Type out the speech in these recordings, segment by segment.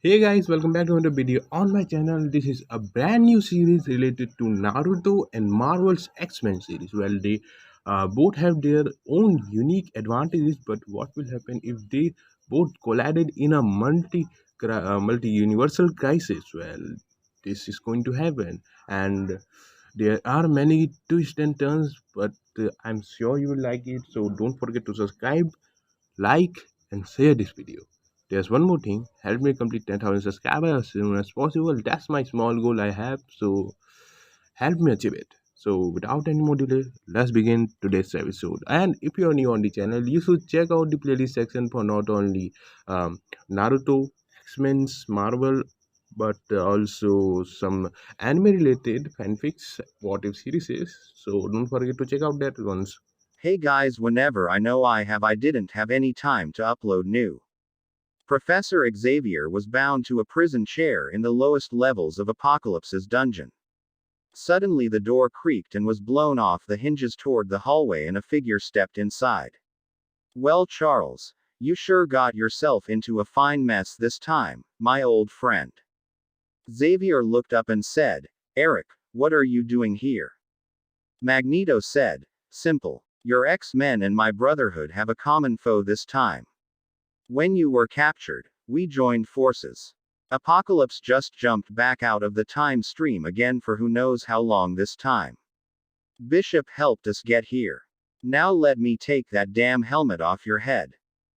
Hey guys, welcome back to another video on my channel. This is a brand new series related to Naruto and Marvel's X-Men series. Well, they both have their own unique advantages, but what will happen if they both collided in a multi-universal crisis? Well, this is going to happen, and there are many twists and turns, but I'm sure you will like it. So don't forget to subscribe, like, and share this video. There's one more thing, help me complete 10,000 subscribers as soon as possible. That's my small goal I have, so help me achieve it. So without any more delay, let's begin today's episode. And if you're new on the channel, you should check out the playlist section for not only um, Naruto, X-Men's, Marvel, but also some anime related fanfics, what if series. So don't forget to check out that ones. Hey guys, whenever I didn't have any time to upload new. Professor Xavier was bound to a prison chair in the lowest levels of Apocalypse's dungeon. Suddenly the door creaked and was blown off the hinges toward the hallway and a figure stepped inside. Well, Charles, you sure got yourself into a fine mess this time, my old friend. Xavier looked up and said, Eric, what are you doing here? Magneto said, simple. Your X-Men and my Brotherhood have a common foe this time. When you were captured, we joined forces. Apocalypse just jumped back out of the time stream again for who knows how long this time. Bishop helped us get here. Now let me take that damn helmet off your head.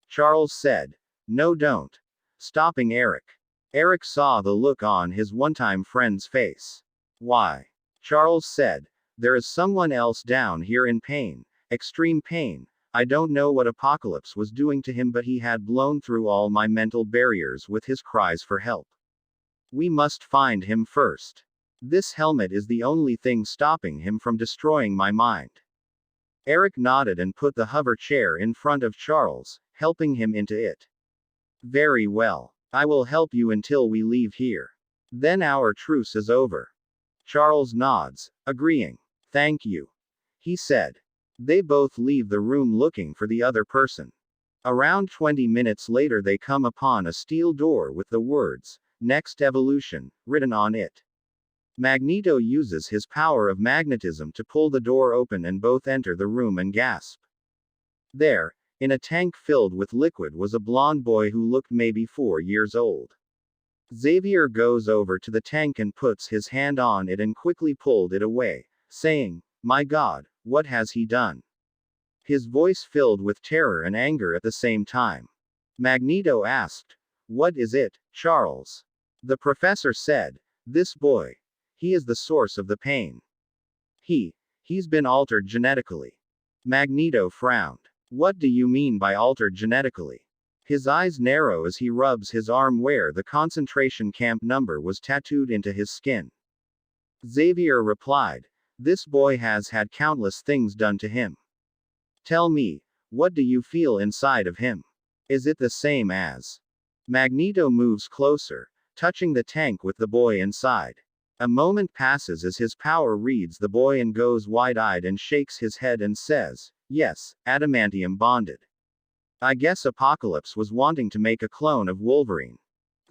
Charles said. No, don't. Stopping Eric. Eric saw the look on his one-time friend's face. Why? Charles said. There is someone else down here in pain. Extreme pain. I don't know what Apocalypse was doing to him, but he had blown through all my mental barriers with his cries for help. We must find him first. This helmet is the only thing stopping him from destroying my mind. Eric nodded and put the hover chair in front of Charles, helping him into it. Very well. I will help you until we leave here. Then our truce is over. Charles nods, agreeing. Thank you. He said. They both leave the room looking for the other person. Around 20 minutes later, they come upon a steel door with the words, Next Evolution, written on it. Magneto uses his power of magnetism to pull the door open and both enter the room and gasp. There, in a tank filled with liquid, was a blond boy who looked maybe 4 years old. Xavier goes over to the tank and puts his hand on it and quickly pulled it away, saying, My God, what has he done? His voice filled with terror and anger at the same time. Magneto asked, What is it, Charles? The professor said, This boy. He is the source of the pain. He's been altered genetically. Magneto frowned. What do you mean by altered genetically? His eyes narrow as he rubs his arm where the concentration camp number was tattooed into his skin. Xavier replied, This boy has had countless things done to him. Tell me, what do you feel inside of him? Is it the same as? Magneto moves closer, touching the tank with the boy inside. A moment passes as his power reads the boy and goes wide-eyed and shakes his head and says, Yes, adamantium bonded. I guess Apocalypse was wanting to make a clone of Wolverine.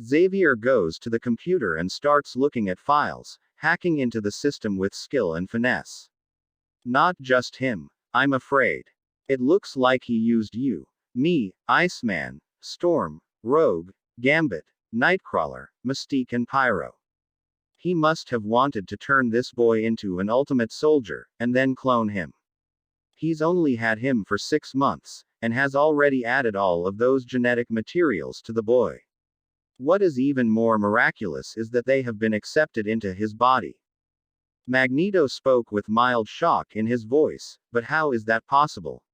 Xavier goes to the computer and starts looking at files, hacking into the system with skill and finesse. Not just him, I'm afraid. It looks like he used you, me, Iceman, Storm, Rogue, Gambit, Nightcrawler, Mystique and Pyro. He must have wanted to turn this boy into an ultimate soldier, and then clone him. He's only had him for 6 months, and has already added all of those genetic materials to the boy. What is even more miraculous is that they have been accepted into his body. Magneto spoke with mild shock in his voice, but how is that possible?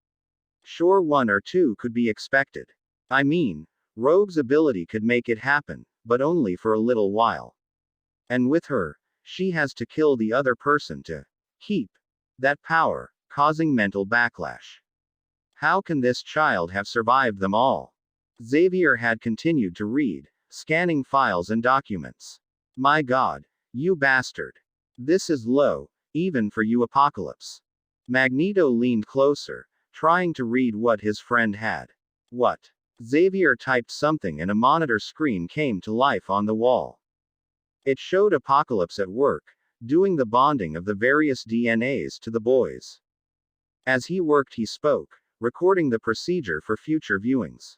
Sure, 1 or 2 could be expected. I mean, Rogue's ability could make it happen, but only for a little while. And with her, she has to kill the other person to keep that power, causing mental backlash. How can this child have survived them all? Xavier had continued to read, scanning files and documents. My God, you bastard. This is low, even for you, Apocalypse. Magneto leaned closer, trying to read what his friend had. What? Xavier typed something and a monitor screen came to life on the wall. It showed Apocalypse at work, doing the bonding of the various DNAs to the boys. As he worked, he spoke, recording the procedure for future viewings.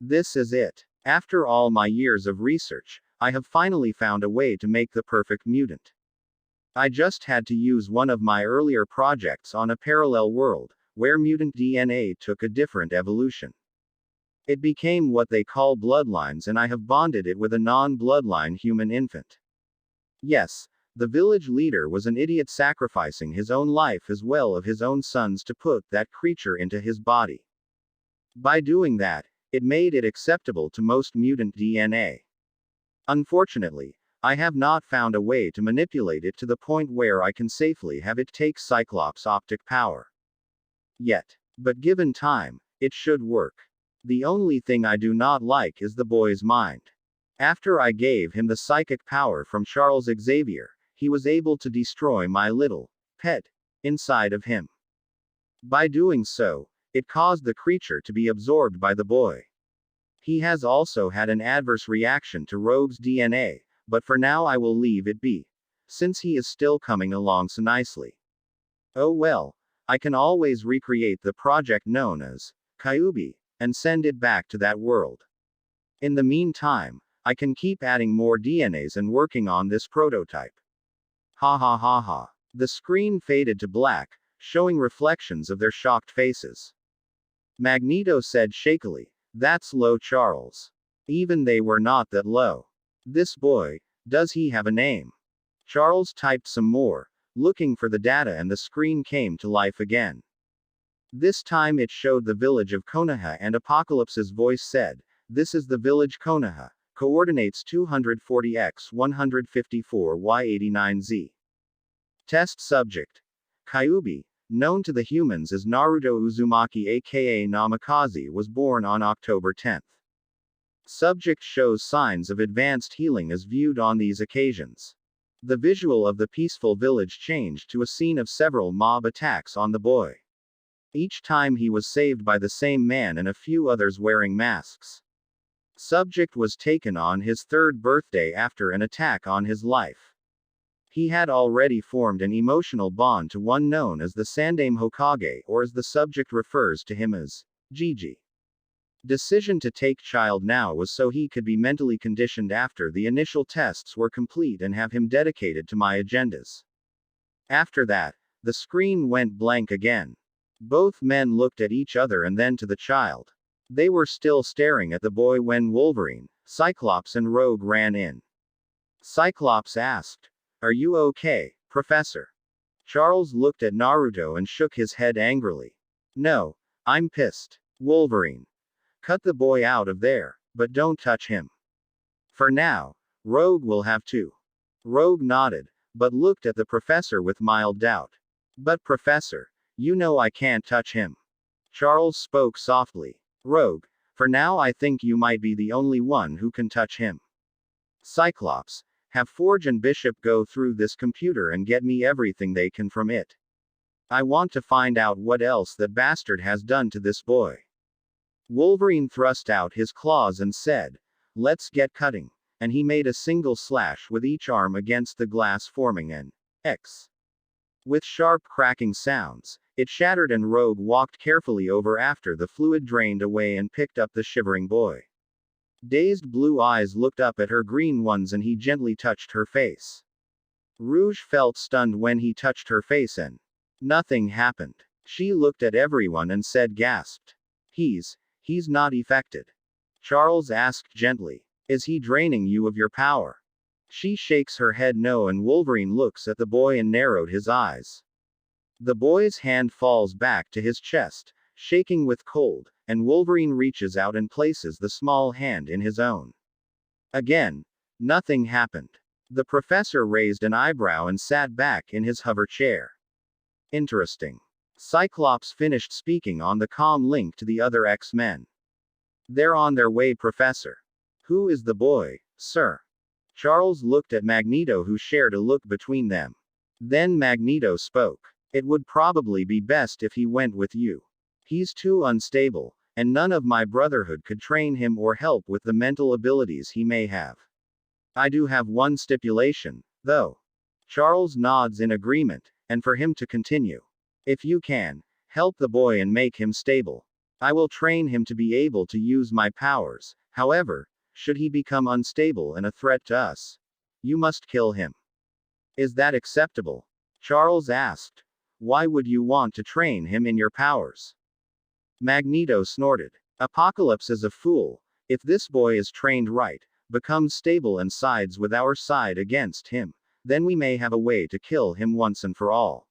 This is it. After all my years of research, I have finally found a way to make the perfect mutant. I just had to use one of my earlier projects on a parallel world, where mutant DNA took a different evolution. It became what they call bloodlines, and I have bonded it with a non-bloodline human infant. Yes, the village leader was an idiot, sacrificing his own life as well as his own son's to put that creature into his body. By doing that, it made it acceptable to most mutant DNA. Unfortunately, I have not found a way to manipulate it to the point where I can safely have it take Cyclops' optic power. Yet. But given time, it should work. The only thing I do not like is the boy's mind. After I gave him the psychic power from Charles Xavier, he was able to destroy my little pet inside of him. By doing so, it caused the creature to be absorbed by the boy. He has also had an adverse reaction to Rogue's DNA, but for now I will leave it be, since he is still coming along so nicely. Oh well, I can always recreate the project known as Kyubi, and send it back to that world. In the meantime, I can keep adding more DNAs and working on this prototype. Ha ha ha ha. The screen faded to black, showing reflections of their shocked faces. Magneto said shakily, "That's low, Charles. Even they were not that low. This boy, does he have a name?" Charles typed some more, looking for the data, and the screen came to life again. This time it showed the village of Konoha, and Apocalypse's voice said, "This is the village Konoha, coordinates 240x 154y89z. Test subject. Kyubi, known to the humans as Naruto Uzumaki aka Namikaze, was born on October 10th. Subject shows signs of advanced healing as viewed on these occasions. The visual of the peaceful village changed to a scene of several mob attacks on the boy. Each time he was saved by the same man and a few others wearing masks. Subject was taken on his 3rd birthday after an attack on his life. He had already formed an emotional bond to one known as the Sandaime Hokage, or as the subject refers to him as Gigi. Decision to take child now was so he could be mentally conditioned after the initial tests were complete and have him dedicated to my agendas. After that, the screen went blank again. Both men looked at each other and then to the child. They were still staring at the boy when Wolverine, Cyclops and Rogue ran in. Cyclops asked, "Are you okay, Professor?" Charles looked at Naruto and shook his head angrily. "No, I'm pissed." Wolverine, "Cut the boy out of there, but don't touch him. For now, Rogue will have to." Rogue nodded, but looked at the professor with mild doubt. "But Professor, you know I can't touch him." Charles spoke softly. "Rogue, for now I think you might be the only one who can touch him. Cyclops, have Forge and Bishop go through this computer and get me everything they can from it. I want to find out what else that bastard has done to this boy." Wolverine thrust out his claws and said, "Let's get cutting," and he made a single slash with each arm against the glass, forming an X. With sharp cracking sounds, it shattered, and Rogue walked carefully over after the fluid drained away and picked up the shivering boy. Dazed blue eyes looked up at her green ones, and he gently touched her face. Rouge felt stunned when he touched her face, and nothing happened. She looked at everyone and said, gasped, He's not affected." Charles asked gently, "Is he draining you of your power?" She shakes her head no, and Wolverine looks at the boy and narrowed his eyes. The boy's hand falls back to his chest, shaking with cold, and Wolverine reaches out and places the small hand in his own. Again, nothing happened. The professor raised an eyebrow and sat back in his hover chair. "Interesting." Cyclops finished speaking on the comm link to the other X-Men. "They're on their way, Professor." "Who is the boy, sir?" Charles looked at Magneto, who shared a look between them. Then Magneto spoke. "It would probably be best if he went with you. He's too unstable, and none of my brotherhood could train him or help with the mental abilities he may have. I do have one stipulation, though. Charles nods in agreement, and for him to continue. If you can, help the boy and make him stable. I will train him to be able to use my powers. However, should he become unstable and a threat to us, you must kill him. Is that acceptable? Charles asked. Why would you want to train him in your powers? Magneto snorted. Apocalypse is a fool. If this boy is trained right, becomes stable and sides with our side against him, then we may have a way to kill him once and for all.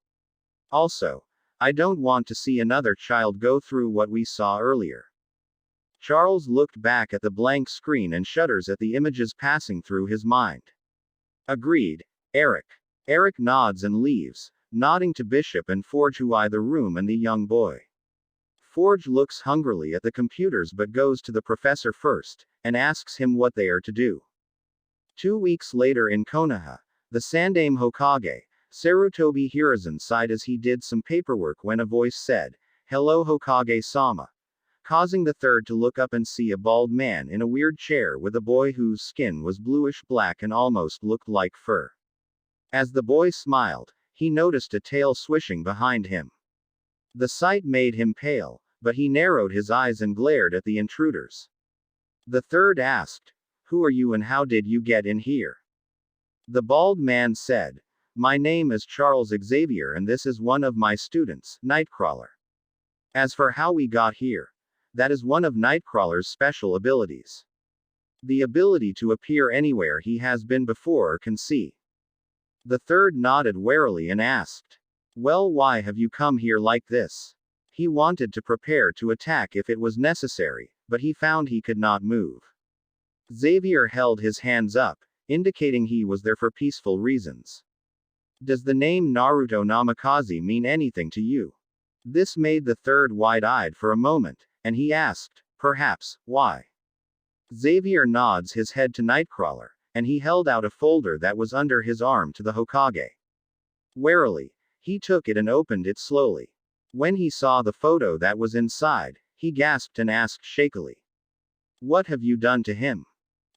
Also, I don't want to see another child go through what we saw earlier. Charles looked back at the blank screen and shudders at the images passing through his mind. Agreed, Eric. Eric nods and leaves, nodding to Bishop and Forge who eye the room and the young boy. Forge looks hungrily at the computers but goes to the professor first, and asks him what they are to do. 2 weeks later in Konoha, the Sandaime Hokage, Sarutobi Hiruzen sighed as he did some paperwork when a voice said, "Hello Hokage-sama," causing the third to look up and see a bald man in a weird chair with a boy whose skin was bluish-black and almost looked like fur. As the boy smiled, he noticed a tail swishing behind him. The sight made him pale, but he narrowed his eyes and glared at the intruders. The third asked, "Who are you and how did you get in here?" The bald man said, "My name is Charles Xavier and this is one of my students, Nightcrawler. As for how we got here, that is one of Nightcrawler's special abilities. The ability to appear anywhere he has been before or can see." The third nodded warily and asked, "Well, why have you come here like this?" He wanted to prepare to attack if it was necessary, but he found he could not move. Xavier held his hands up, indicating he was there for peaceful reasons. "Does the name Naruto Namikaze mean anything to you?" This made the third wide-eyed for a moment, and he asked, "Perhaps, why?" Xavier nods his head to Nightcrawler, and he held out a folder that was under his arm to the Hokage. Warily, he took it and opened it slowly. When he saw the photo that was inside, he gasped and asked shakily, "What have you done to him?"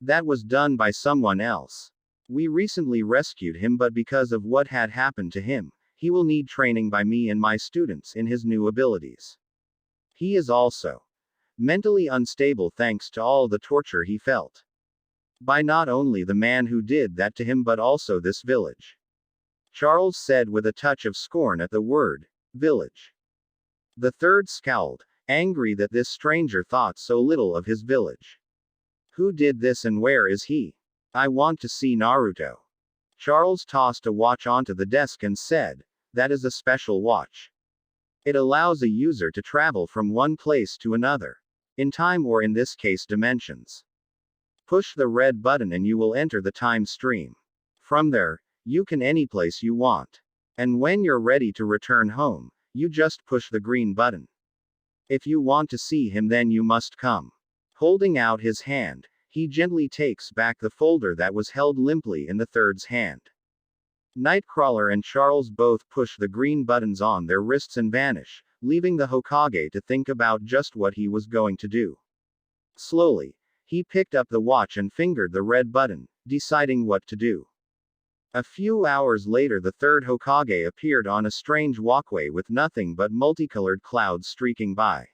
"That was done by someone else. We recently rescued him, but because of what had happened to him, he will need training by me and my students in his new abilities. He is also mentally unstable thanks to all the torture he felt. By not only the man who did that to him but also this village." Charles said with a touch of scorn at the word, village. The third scowled, angry that this stranger thought so little of his village. "Who did this and where is he? I want to see Naruto." Charles tossed a watch onto the desk and said, "That is a special watch. It allows a user to travel from one place to another, in time or in this case dimensions. Push the red button and you will enter the time stream. From there, you can any place you want. And when you're ready to return home, you just push the green button. If you want to see him then you must come." Holding out his hand, he gently takes back the folder that was held limply in the third's hand. Nightcrawler and Charles both push the green buttons on their wrists and vanish, leaving the Hokage to think about just what he was going to do. Slowly, he picked up the watch and fingered the red button, deciding what to do. A few hours later the third Hokage appeared on a strange walkway with nothing but multicolored clouds streaking by.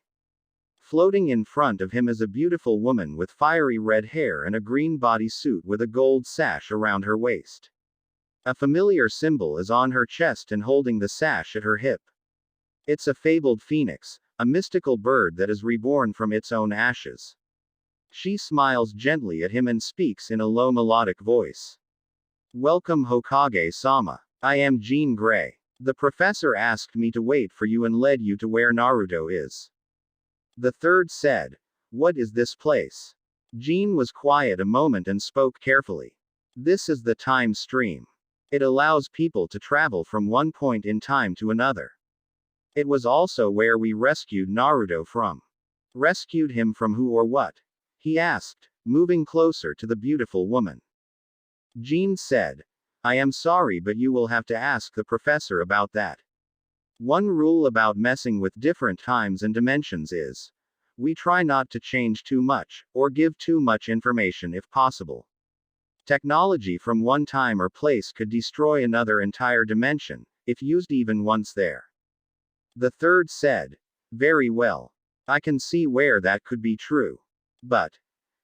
Floating in front of him is a beautiful woman with fiery red hair and a green bodysuit with a gold sash around her waist. A familiar symbol is on her chest and holding the sash at her hip. It's a fabled phoenix, a mystical bird that is reborn from its own ashes. She smiles gently at him and speaks in a low melodic voice. "Welcome Hokage-sama. I am Jean Grey. The professor asked me to wait for you and led you to where Naruto is." The third said, "What is this place?" Jean was quiet a moment and spoke carefully. "This is the time stream. It allows people to travel from one point in time to another. It was also where we rescued Naruto from." "Rescued him from who or what?" he asked, moving closer to the beautiful woman. Jean said, "I am sorry but you will have to ask the professor about that. One rule about messing with different times and dimensions is, We try not to change too much, or give too much information if possible. Technology from one time or place could destroy another entire dimension, if used even once there. The third said, very well. I can see where that could be true. But,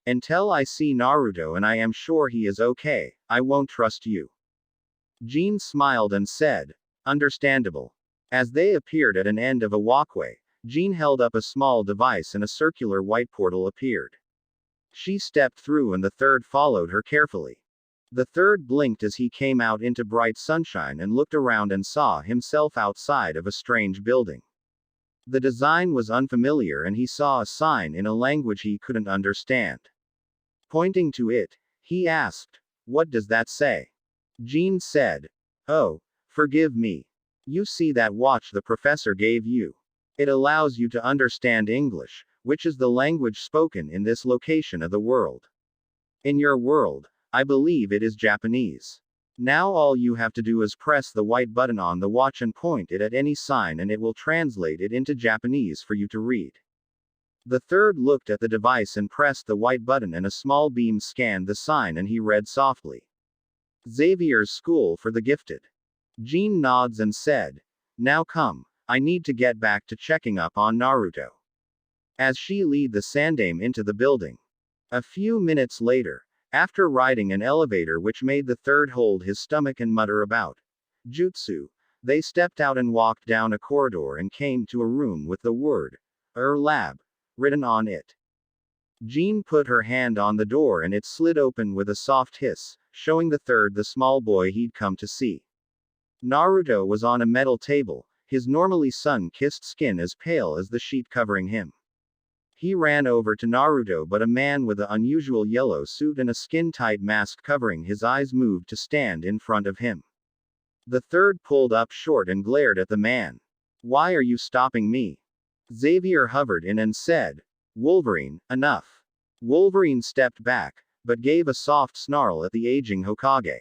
until I see Naruto and I am sure he is okay, I won't trust you. Jean smiled and said, understandable. As they appeared at an end of a walkway, Jean held up a small device and a circular white portal appeared. She stepped through and the third followed her carefully. The third blinked as he came out into bright sunshine and looked around and saw himself outside of a strange building. The design was unfamiliar and he saw a sign in a language he couldn't understand. Pointing to it, he asked, what does that say? Jean said, oh, forgive me. You see that watch the professor gave you? It allows you to understand English, which is the language spoken in this location of the world. In your world, I believe it is Japanese. Now all you have to do is press the white button on the watch and point it at any sign and it will translate it into Japanese for you to read. The third looked at the device and pressed the white button and a small beam scanned the sign and he read softly. Xavier's School for the Gifted. Jean nods and said, now come, I need to get back to checking up on Naruto. As she led the Sandame into the building. A few minutes later, after riding an elevator which made the third hold his stomach and mutter about jutsu, they stepped out and walked down a corridor and came to a room with the word, lab, written on it. Jean put her hand on the door and it slid open with a soft hiss, showing the third the small boy he'd come to see. Naruto was on a metal table, his normally sun-kissed skin as pale as the sheet covering him. He ran over to Naruto but a man with an unusual yellow suit and a skin-tight mask covering his eyes moved to stand in front of him. The third pulled up short and glared at the man. Why are you stopping me? Xavier hovered in and said, Wolverine, enough. Wolverine stepped back, but gave a soft snarl at the aging Hokage.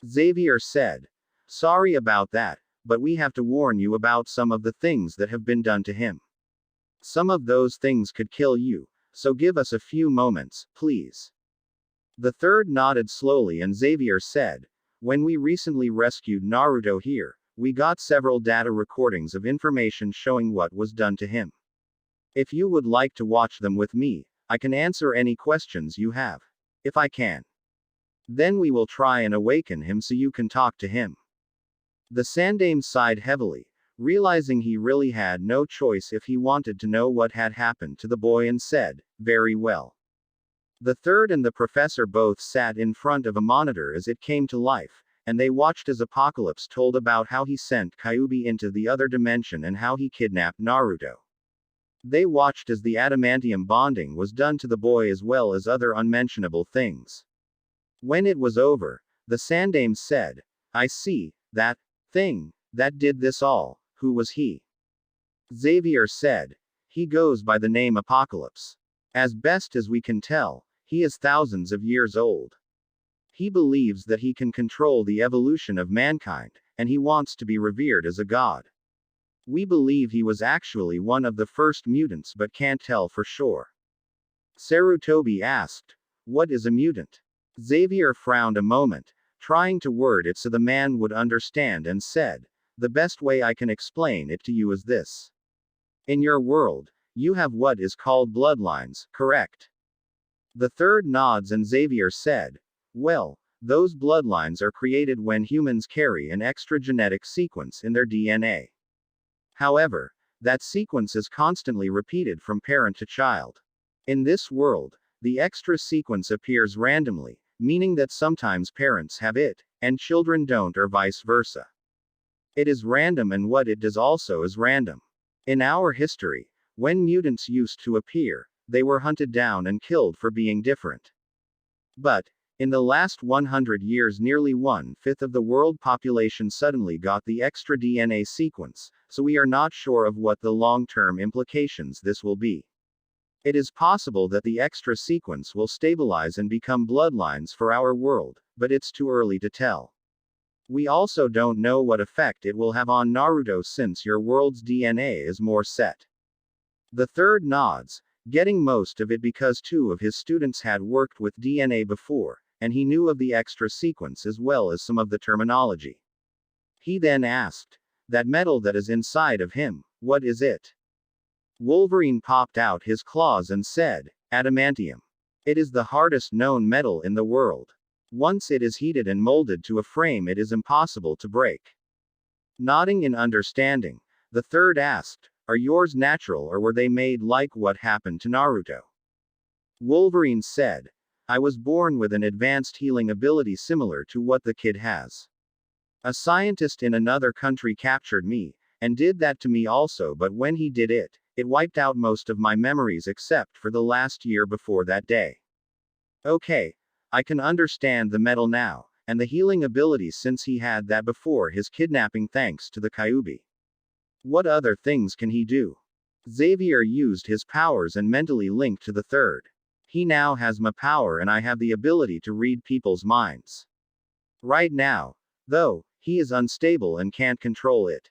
Xavier said, sorry about that, but we have to warn you about some of the things that have been done to him. Some of those things could kill you, so give us a few moments, please. The third nodded slowly and Xavier said, when we recently rescued Naruto here, we got several data recordings of information showing what was done to him. If you would like to watch them with me, I can answer any questions you have. If I can. Then we will try and awaken him so you can talk to him. The Sandame sighed heavily, realizing he really had no choice if he wanted to know what had happened to the boy and said, very well. The third and the professor both sat in front of a monitor as it came to life, and they watched as Apocalypse told about how he sent Kyuubi into the other dimension and how he kidnapped Naruto. They watched as the adamantium bonding was done to the boy as well as other unmentionable things. When it was over, the Sandame said, I see, that thing that did this all. Who was he? Xavier said, he goes by the name Apocalypse. As best as we can tell, he is thousands of years old. He believes that he can control the evolution of mankind, and he wants to be revered as a god. We believe he was actually one of the first mutants but can't tell for sure. Sarutobi asked, what is a mutant? Xavier frowned a moment, trying to word it so the man would understand and said, the best way I can explain it to you is this. In your world, you have what is called bloodlines, correct? The third nods and Xavier said, well, those bloodlines are created when humans carry an extra genetic sequence in their DNA. However, that sequence is constantly repeated from parent to child. In this world, the extra sequence appears randomly, meaning that sometimes parents have it, and children don't or vice versa. It is random and what it does also is random. In our history, when mutants used to appear, they were hunted down and killed for being different. But, in the last 100 years nearly 1/5 of the world population suddenly got the extra DNA sequence, so we are not sure of what the long-term implications this will be. It is possible that the extra sequence will stabilize and become bloodlines for our world, but it's too early to tell. We also don't know what effect it will have on Naruto since your world's DNA is more set. The third nods, getting most of it because two of his students had worked with DNA before, and he knew of the extra sequence as well as some of the terminology. He then asked, "That metal that is inside of him, what is it?" Wolverine popped out his claws and said, "Adamantium. It is the hardest known metal in the world. Once it is heated and molded to a frame, it is impossible to break." Nodding in understanding, the third asked, "Are yours natural or were they made like what happened to Naruto?" Wolverine said, "I was born with an advanced healing ability similar to what the kid has. A scientist in another country captured me, and did that to me also, but when he did it, it wiped out most of my memories except for the last year before that day. Okay, I can understand the metal now, and the healing abilities since he had that before his kidnapping thanks to the Kyuubi. What other things can he do?" Xavier used his powers and mentally linked to the third. "He now has my power and I have the ability to read people's minds. Right now, though, he is unstable and can't control it.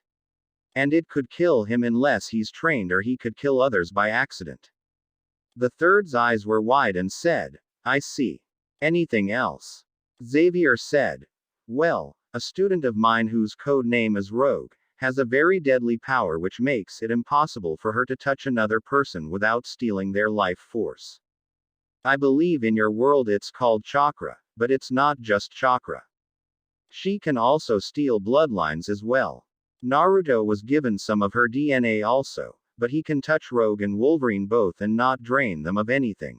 And it could kill him unless he's trained, or he could kill others by accident." The third's eyes were wide and said, "I see. Anything else?" Xavier said, "Well, a student of mine whose code name is Rogue, has a very deadly power which makes it impossible for her to touch another person without stealing their life force. I believe in your world it's called chakra, but it's not just chakra. She can also steal bloodlines as well. Naruto was given some of her DNA also, but he can touch Rogue and Wolverine both and not drain them of anything.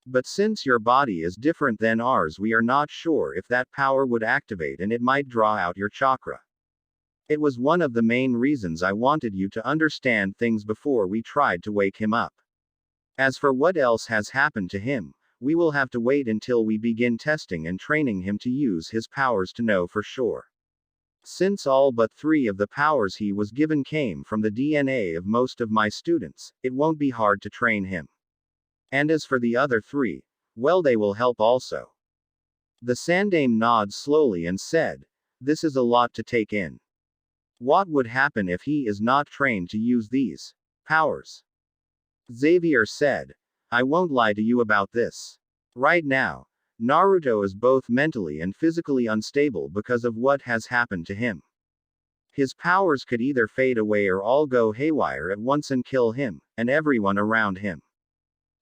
But since your body is different than ours, we are not sure if that power would activate and it might draw out your chakra. It was one of the main reasons I wanted you to understand things before we tried to wake him up. As for what else has happened to him, we will have to wait until we begin testing and training him to use his powers to know for sure. Since all but 3 of the powers he was given came from the DNA of most of my students, it won't be hard to train him. And as for the other 3, well, they will help also." The Sandaime nods slowly and said, "This is a lot to take in. What would happen if he is not trained to use these powers?" Xavier said, "I won't lie to you about this. Right now, Naruto is both mentally and physically unstable because of what has happened to him. His powers could either fade away or all go haywire at once and kill him, and everyone around him.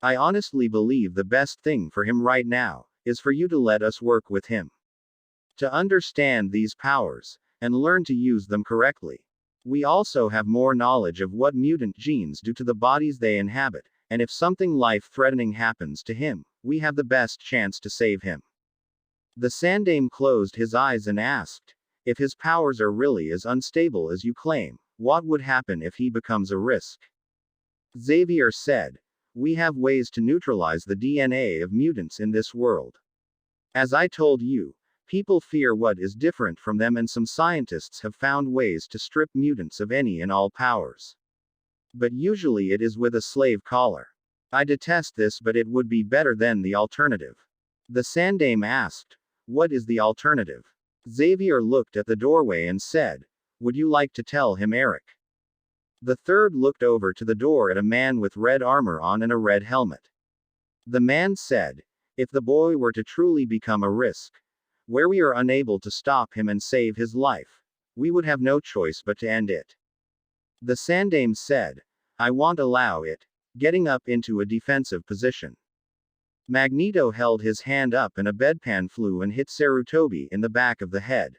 I honestly believe the best thing for him right now is for you to let us work with him. To understand these powers, and learn to use them correctly. We also have more knowledge of what mutant genes do to the bodies they inhabit, and if something life-threatening happens to him, we have the best chance to save him." The Sandaime closed his eyes and asked, "If his powers are really as unstable as you claim, what would happen if he becomes a risk?" Xavier said, "We have ways to neutralize the DNA of mutants in this world. As I told you, people fear what is different from them, and some scientists have found ways to strip mutants of any and all powers. But usually it is with a slave collar. I detest this, but it would be better than the alternative." The Sandaime asked, "What is the alternative?" Xavier looked at the doorway and said, "Would you like to tell him, Eric?" The third looked over to the door at a man with red armor on and a red helmet. The man said, "If the boy were to truly become a risk, where we are unable to stop him and save his life, we would have no choice but to end it." The Sandaime said, "I won't allow it," getting up into a defensive position. Magneto held his hand up and a bedpan flew and hit Sarutobi in the back of the head.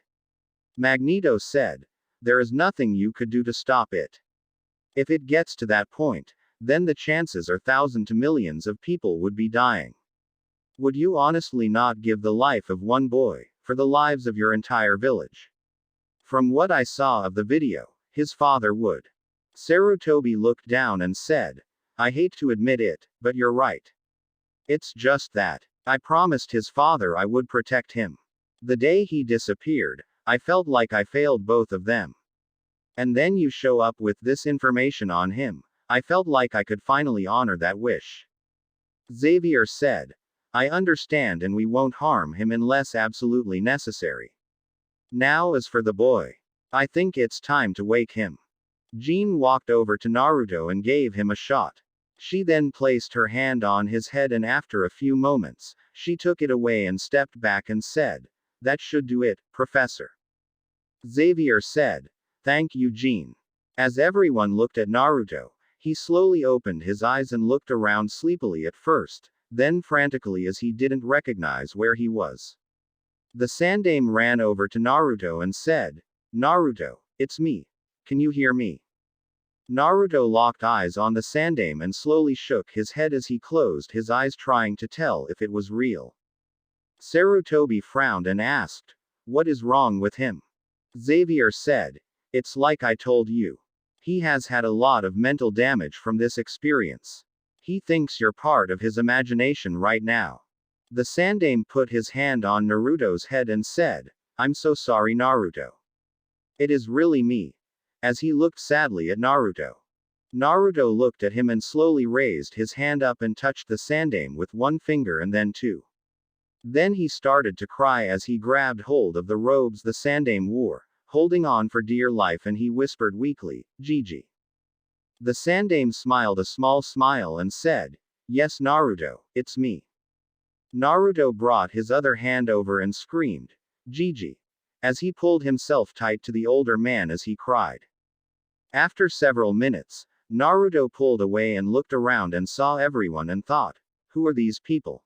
Magneto said, "There is nothing you could do to stop it. If it gets to that point, then the chances are thousands to millions of people would be dying. Would you honestly not give the life of one boy, for the lives of your entire village?" From what I saw of the video, his father would. Sarutobi looked down and said, "I hate to admit it, but you're right. It's just that. I promised his father I would protect him. The day he disappeared, I felt like I failed both of them. And then you show up with this information on him. I felt like I could finally honor that wish." Xavier said, "I understand, and we won't harm him unless absolutely necessary. Now as for the boy. I think it's time to wake him." Jean walked over to Naruto and gave him a shot. She then placed her hand on his head, and after a few moments, she took it away and stepped back and said, "That should do it, Professor." Xavier said, "Thank you, Jean." As everyone looked at Naruto, he slowly opened his eyes and looked around sleepily at first, then frantically as he didn't recognize where he was. The Sandaime ran over to Naruto and said, "Naruto, it's me. Can you hear me?" Naruto locked eyes on the Sandaime and slowly shook his head as he closed his eyes, trying to tell if it was real. Sarutobi frowned and asked, "What is wrong with him?" Xavier said, "It's like I told you. He has had a lot of mental damage from this experience. He thinks you're part of his imagination right now." The Sandaime put his hand on Naruto's head and said, "I'm so sorry, Naruto. It is really me." As he looked sadly at Naruto. Naruto looked at him and slowly raised his hand up and touched the Sandaime with one finger and then two. Then he started to cry as he grabbed hold of the robes the Sandaime wore, holding on for dear life, and he whispered weakly, "Gigi." The Sandaime smiled a small smile and said, "Yes, Naruto, it's me." Naruto brought his other hand over and screamed, "Gigi," as he pulled himself tight to the older man as he cried. After several minutes, Naruto pulled away and looked around and saw everyone and thought, "Who are these people?"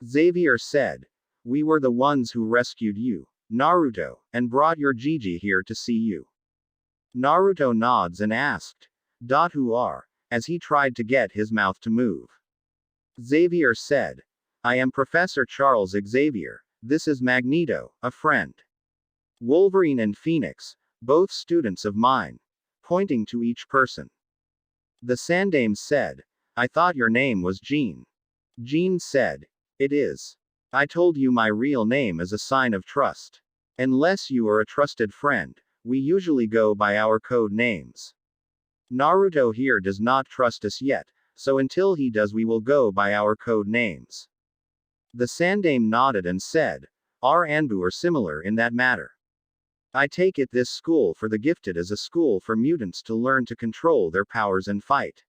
Xavier said, "We were the ones who rescued you, Naruto, and brought your Gigi here to see you." Naruto nods and asked, "Who are?" as he tried to get his mouth to move. Xavier said, "I am Professor Charles Xavier, this is Magneto, a friend. Wolverine and Phoenix, both students of mine," pointing to each person. The Sandaime said, "I thought your name was Jean." Jean said, "It is. I told you my real name is a sign of trust. Unless you are a trusted friend, we usually go by our code names. Naruto here does not trust us yet, so until he does we will go by our code names." The Sandaime nodded and said, "Our Anbu are similar in that matter. I take it this school for the gifted is a school for mutants to learn to control their powers and fight."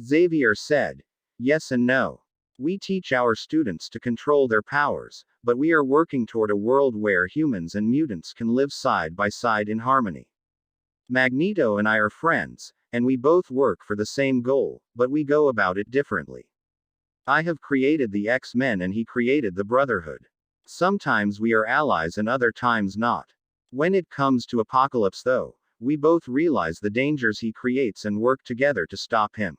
Xavier said, "Yes and no. We teach our students to control their powers, but we are working toward a world where humans and mutants can live side by side in harmony. Magneto and I are friends, and we both work for the same goal, but we go about it differently. I have created the X-Men and he created the Brotherhood. Sometimes we are allies and other times not. When it comes to Apocalypse though, we both realize the dangers he creates and work together to stop him."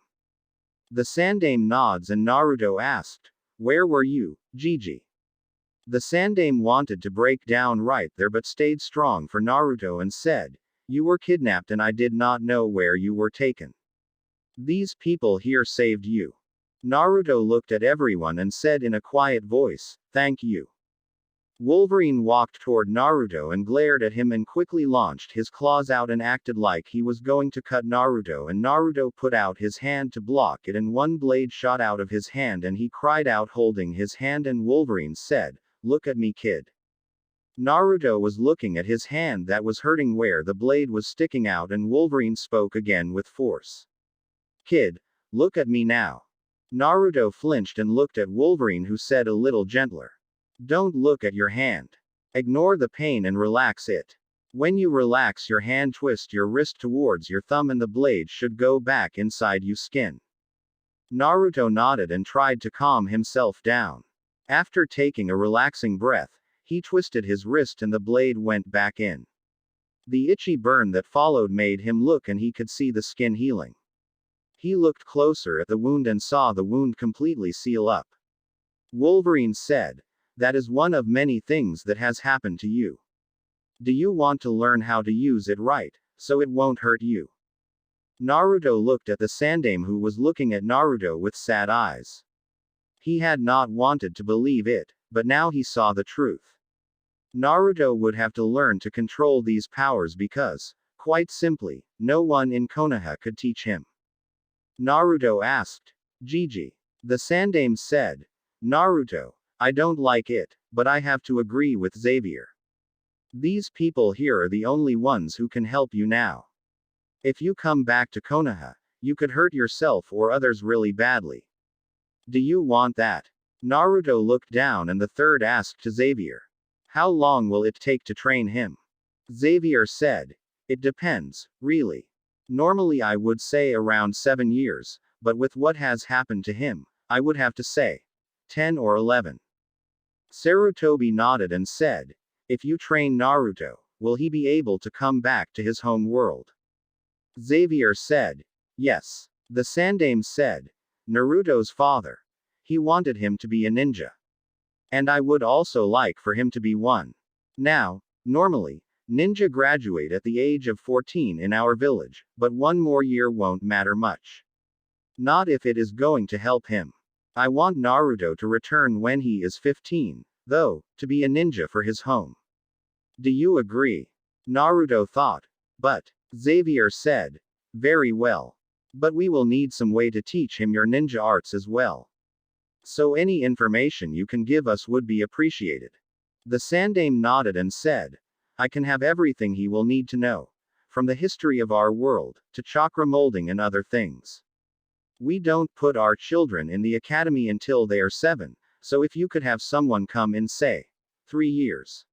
The Sandaime nods and Naruto asked, "Where were you, Gigi?" The Sandaime wanted to break down right there but stayed strong for Naruto and said, "You were kidnapped and I did not know where you were taken. These people here saved you." Naruto looked at everyone and said in a quiet voice, "Thank you." Wolverine walked toward Naruto and glared at him and quickly launched his claws out and acted like he was going to cut Naruto, and Naruto put out his hand to block it and one blade shot out of his hand and he cried out holding his hand, and Wolverine said, "Look at me, kid." Naruto was looking at his hand that was hurting where the blade was sticking out, and Wolverine spoke again with force. "Kid, look at me now." Naruto flinched and looked at Wolverine, who said a little gentler, "Don't look at your hand. Ignore the pain and relax it. When you relax your hand, twist your wrist towards your thumb and the blade should go back inside you skin." Naruto nodded and tried to calm himself down. After taking a relaxing breath, he twisted his wrist and the blade went back in. The itchy burn that followed made him look and he could see the skin healing. He looked closer at the wound and saw the wound completely seal up. Wolverine said, "That is one of many things that has happened to you. Do you want to learn how to use it right, so it won't hurt you?" Naruto looked at the Sandaime, who was looking at Naruto with sad eyes. He had not wanted to believe it, but now he saw the truth. Naruto would have to learn to control these powers because, quite simply, no one in Konoha could teach him. Naruto asked, "Gigi." The Sandaime said, "Naruto, I don't like it, but I have to agree with Xavier. These people here are the only ones who can help you now. If you come back to Konoha, You could hurt yourself or others really badly. Do you want that? Naruto looked down and the third asked to Xavier. How long will it take to train him? Xavier said. It depends, really. Normally I would say around 7 years, but with what has happened to him, I would have to say 10 or 11. Sarutobi nodded and said, if you train Naruto, will he be able to come back to his home world? Xavier said, yes. The Sandaime said, Naruto's father. He wanted him to be a ninja. And I would also like for him to be one. Now, normally, ninja graduate at the age of 14 in our village, but one more year won't matter much. Not if it is going to help him. I want Naruto to return when he is 15, though, to be a ninja for his home. Do you agree? Naruto thought. But, Xavier said, very well. But we will need some way to teach him your ninja arts as well. So any information you can give us would be appreciated. The Sandaime nodded and said, I can have everything he will need to know, from the history of our world, to chakra molding and other things. We don't put our children in the academy until they are 7, so if you could have someone come in say, 3 years.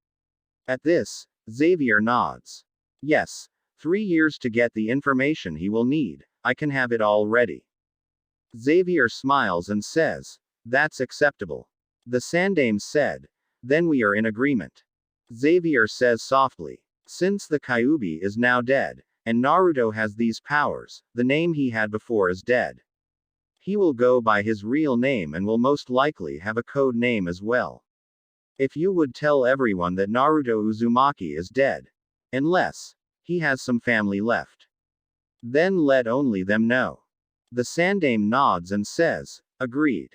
At this, Xavier nods. Yes, 3 years to get the information he will need, I can have it all ready. Xavier smiles and says, that's acceptable. The Sandaime said, then we are in agreement. Xavier says softly, since the Kyuubi is now dead, and Naruto has these powers, the name he had before is dead. He will go by his real name and will most likely have a code name as well. If you would tell everyone that Naruto Uzumaki is dead. Unless he has some family left. Then let only them know. The Sandaime nods and says, agreed.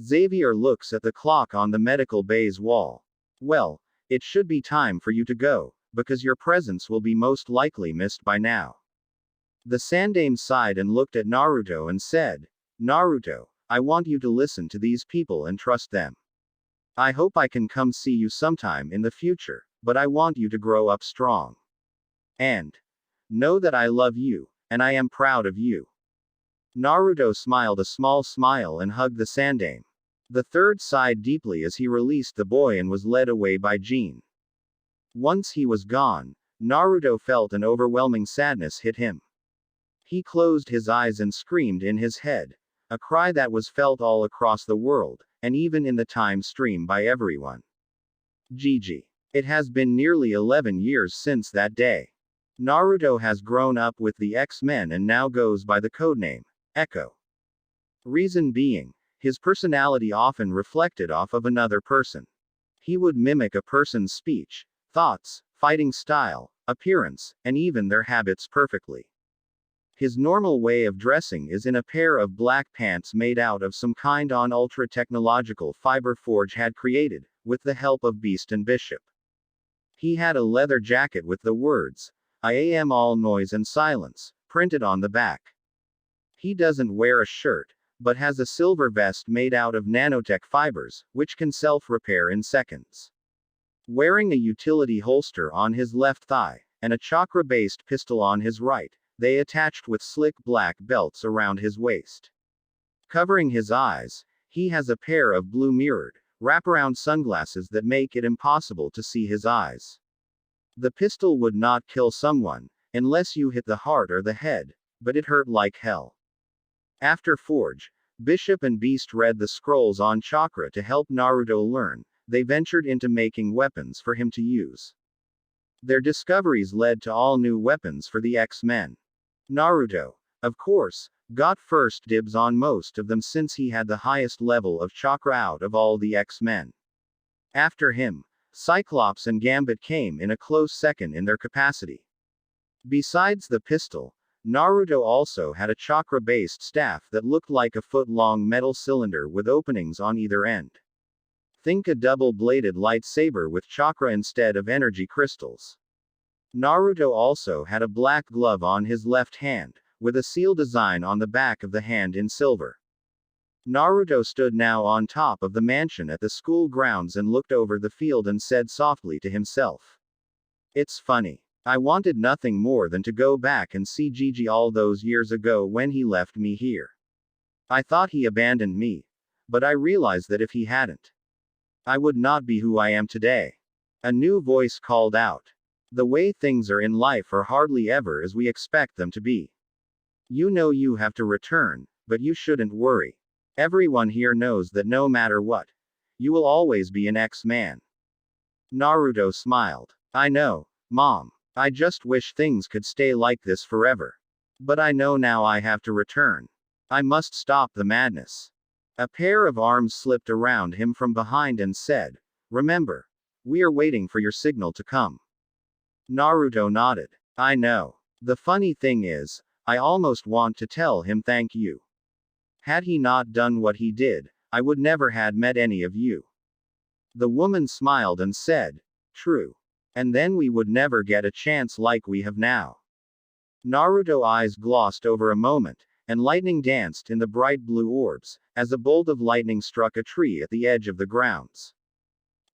Xavier looks at the clock on the medical bay's wall. Well, it should be time for you to go, because your presence will be most likely missed by now. The Sandaime sighed and looked at Naruto and said, Naruto, I want you to listen to these people and trust them. I hope I can come see you sometime in the future, but I want you to grow up strong. And know that I love you, and I am proud of you. Naruto smiled a small smile and hugged the Sandaime. The third sighed deeply as he released the boy and was led away by Jin. Once he was gone, Naruto felt an overwhelming sadness hit him. He closed his eyes and screamed in his head, a cry that was felt all across the world, and even in the time stream by everyone. Gigi. It has been nearly 11 years since that day. Naruto has grown up with the X-Men and now goes by the codename, Echo. Reason being, his personality often reflected off of another person. He would mimic a person's speech, thoughts, fighting style, appearance, and even their habits perfectly. His normal way of dressing is in a pair of black pants made out of some kind on ultra-technological fiber Forge had created, with the help of Beast and Bishop. He had a leather jacket with the words, I am all noise and silence, printed on the back. He doesn't wear a shirt, but has a silver vest made out of nanotech fibers, which can self-repair in seconds. Wearing a utility holster on his left thigh, and a chakra-based pistol on his right, they attached with slick black belts around his waist. Covering his eyes, he has a pair of blue mirrored, wraparound sunglasses that make it impossible to see his eyes. The pistol would not kill someone, unless you hit the heart or the head, but it hurt like hell. After Forge, Bishop and Beast read the scrolls on chakra to help Naruto learn, they ventured into making weapons for him to use. Their discoveries led to all new weapons for the X-Men. Naruto, of course, got first dibs on most of them since he had the highest level of chakra out of all the X-Men. After him, Cyclops and Gambit came in a close second in their capacity. Besides the pistol, Naruto also had a chakra-based staff that looked like a foot-long metal cylinder with openings on either end. Think a double-bladed lightsaber with chakra instead of energy crystals. Naruto also had a black glove on his left hand, with a seal design on the back of the hand in silver. Naruto stood now on top of the mansion at the school grounds and looked over the field and said softly to himself. It's funny. I wanted nothing more than to go back and see Gigi all those years ago when he left me here. I thought he abandoned me. But I realized that if he hadn't, I would not be who I am today. A new voice called out. The way things are in life are hardly ever as we expect them to be. You know you have to return, but you shouldn't worry. Everyone here knows that no matter what, you will always be an X-Man. Naruto smiled. I know, Mom. I just wish things could stay like this forever. But I know now I have to return. I must stop the madness. A pair of arms slipped around him from behind and said, Remember, we are waiting for your signal to come. Naruto nodded. I know. The funny thing is, I almost want to tell him thank you. Had he not done what he did, I would never had met any of you. The woman smiled and said, True. And then we would never get a chance like we have now. Naruto's eyes glossed over a moment, and lightning danced in the bright blue orbs, as a bolt of lightning struck a tree at the edge of the grounds.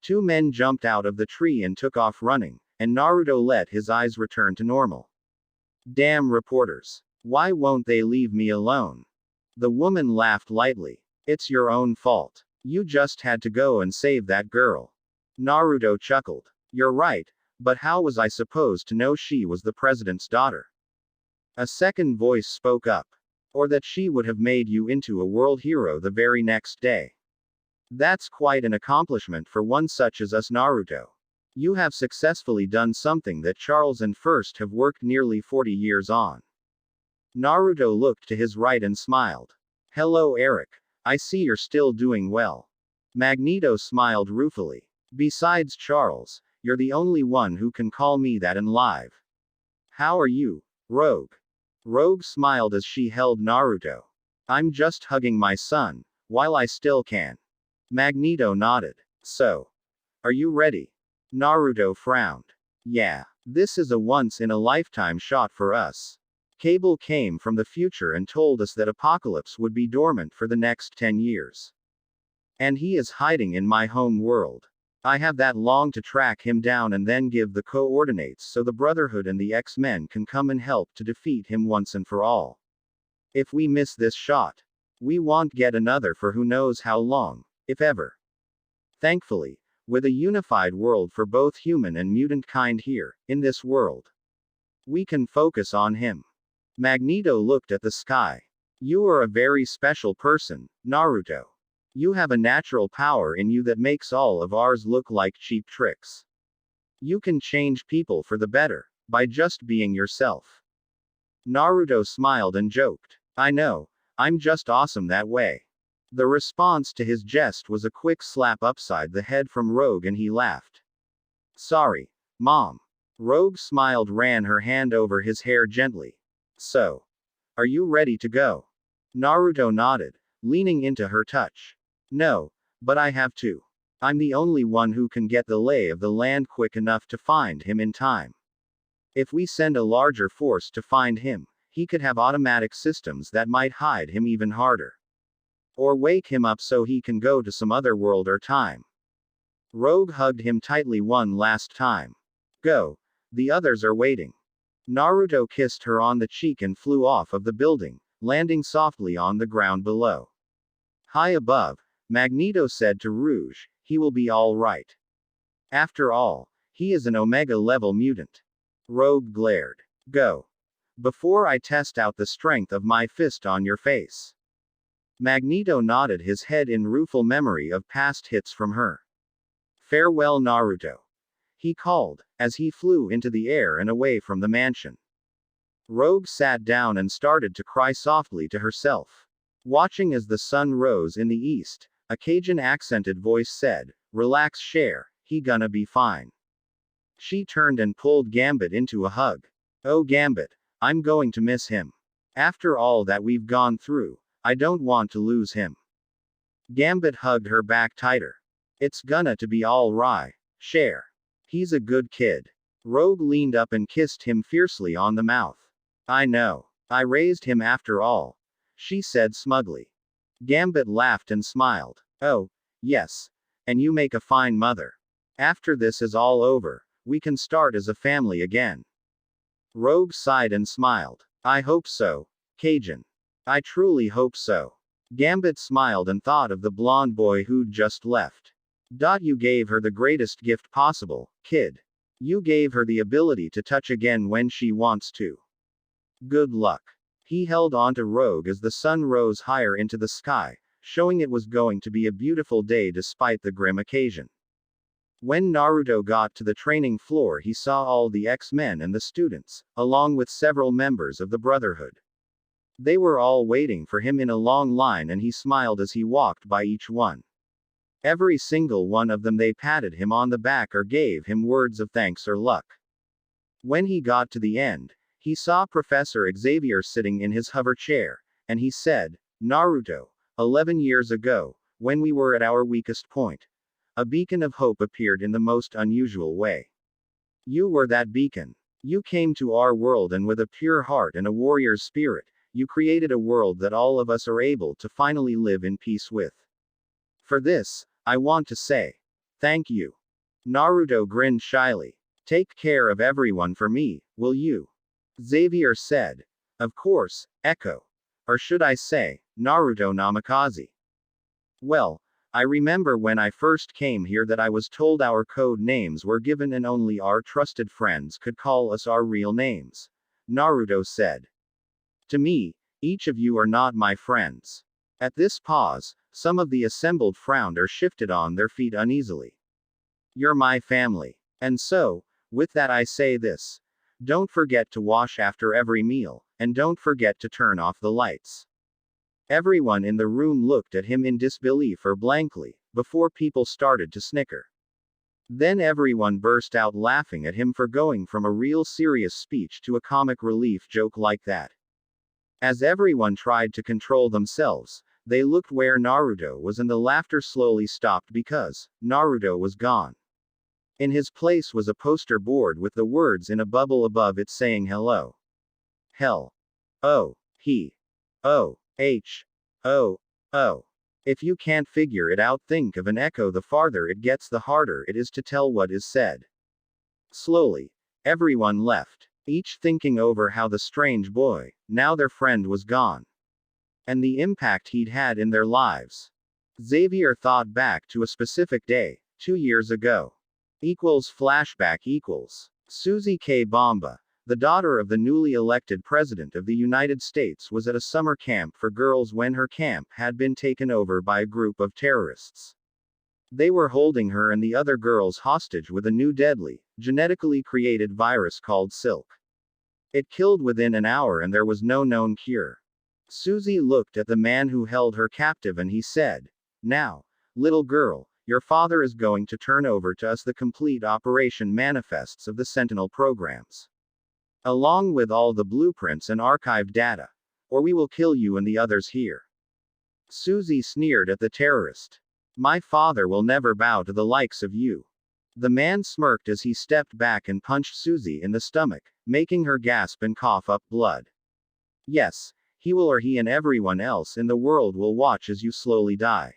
Two men jumped out of the tree and took off running, and Naruto let his eyes return to normal. Damn reporters. Why won't they leave me alone? The woman laughed lightly. It's your own fault. You just had to go and save that girl. Naruto chuckled. You're right, but how was I supposed to know she was the president's daughter? A second voice spoke up. Or that she would have made you into a world hero the very next day. That's quite an accomplishment for one such as us, Naruto. You have successfully done something that Charles and First have worked nearly 40 years on. Naruto looked to his right and smiled. Hello, Eric. I see you're still doing well. Magneto smiled ruefully. Besides Charles, you're the only one who can call me that in live. How are you, Rogue? Rogue smiled as she held Naruto. I'm just hugging my son, while I still can. Magneto nodded. So, are you ready? Naruto frowned. Yeah, this is a once-in-a-lifetime shot for us. Cable came from the future and told us that Apocalypse would be dormant for the next 10 years. And he is hiding in my home world. I have that long to track him down and then give the coordinates so the Brotherhood and the X-Men can come and help to defeat him once and for all. If we miss this shot, we won't get another for who knows how long, if ever. Thankfully, with a unified world for both human and mutant kind here, in this world, we can focus on him. Magneto looked at the sky. You are a very special person, Naruto. You have a natural power in you that makes all of ours look like cheap tricks. You can change people for the better, by just being yourself. Naruto smiled and joked. I know, I'm just awesome that way. The response to his jest was a quick slap upside the head from Rogue and he laughed. Sorry, Mom. Rogue smiled, ran her hand over his hair gently. So, are you ready to go? Naruto nodded, leaning into her touch. No, but I have to. I'm the only one who can get the lay of the land quick enough to find him in time. If we send a larger force to find him, he could have automatic systems that might hide him even harder. Or wake him up so he can go to some other world or time. Rogue hugged him tightly one last time. Go. The others are waiting. Naruto kissed her on the cheek and flew off of the building, landing softly on the ground below. High above, Magneto said to Rouge, he will be all right. After all, he is an Omega-level mutant. Rogue glared. Go. Before I test out the strength of my fist on your face. Magneto nodded his head in rueful memory of past hits from her. Farewell, Naruto. He called, as he flew into the air and away from the mansion. Rogue sat down and started to cry softly to herself. Watching as the sun rose in the east, a Cajun-accented voice said, Relax, Cher, he gonna be fine. She turned and pulled Gambit into a hug. Oh Gambit, I'm going to miss him. After all that we've gone through, I don't want to lose him. Gambit hugged her back tighter. It's gonna to be all right, Cher. He's a good kid. Rogue leaned up and kissed him fiercely on the mouth. I know. I raised him after all, she said smugly. Gambit laughed and smiled. Oh, yes. And you make a fine mother. After this is all over, we can start as a family again. Rogue sighed and smiled. I hope so, Cajun. I truly hope so. Gambit smiled and thought of the blonde boy who'd just left. You gave her the greatest gift possible, kid. You gave her the ability to touch again when she wants to. Good luck. He held on to Rogue as the sun rose higher into the sky, showing it was going to be a beautiful day despite the grim occasion. When Naruto got to the training floor, he saw all the X-Men and the students, along with several members of the Brotherhood. They were all waiting for him in a long line, and he smiled as he walked by each one. Every single one of them, they patted him on the back or gave him words of thanks or luck. When he got to the end, he saw Professor Xavier sitting in his hover chair, and he said, Naruto, 11 years ago, when we were at our weakest point, a beacon of hope appeared in the most unusual way. You were that beacon. You came to our world, and with a pure heart and a warrior's spirit, you created a world that all of us are able to finally live in peace with. For this, I want to say, thank you. Naruto grinned shyly. Take care of everyone for me, will you? Xavier said. Of course, Echo. Or should I say, Naruto Namikaze. Well, I remember when I first came here that I was told our code names were given and only our trusted friends could call us our real names. Naruto said. To me, each of you are not my friends. At this pause, some of the assembled frowned or shifted on their feet uneasily. You're my family. And so, with that I say this. Don't forget to wash after every meal, and don't forget to turn off the lights. Everyone in the room looked at him in disbelief or blankly, before people started to snicker. Then everyone burst out laughing at him for going from a real serious speech to a comic relief joke like that. As everyone tried to control themselves, they looked where Naruto was, and the laughter slowly stopped because Naruto was gone. In his place was a poster board with the words in a bubble above it saying hello. Hell. Oh. He. Oh. H. Oh. Oh. If you can't figure it out, think of an echo. The farther it gets, the harder it is to tell what is said. Slowly, everyone left, each thinking over how the strange boy, now their friend, was gone. And the impact he'd had in their lives. Xavier thought back to a specific day, 2 years ago. Flashback Susie K. Bomba, the daughter of the newly elected President of the United States, was at a summer camp for girls when her camp had been taken over by a group of terrorists. They were holding her and the other girls hostage with a new deadly, genetically created virus called Silk. It killed within an hour and there was no known cure. Susie looked at the man who held her captive and he said, Now, little girl, your father is going to turn over to us the complete operation manifests of the Sentinel programs. Along with all the blueprints and archived data. Or we will kill you and the others here. Susie sneered at the terrorist. My father will never bow to the likes of you. The man smirked as he stepped back and punched Susie in the stomach, making her gasp and cough up blood. Yes, he will, or he and everyone else in the world will watch as you slowly die.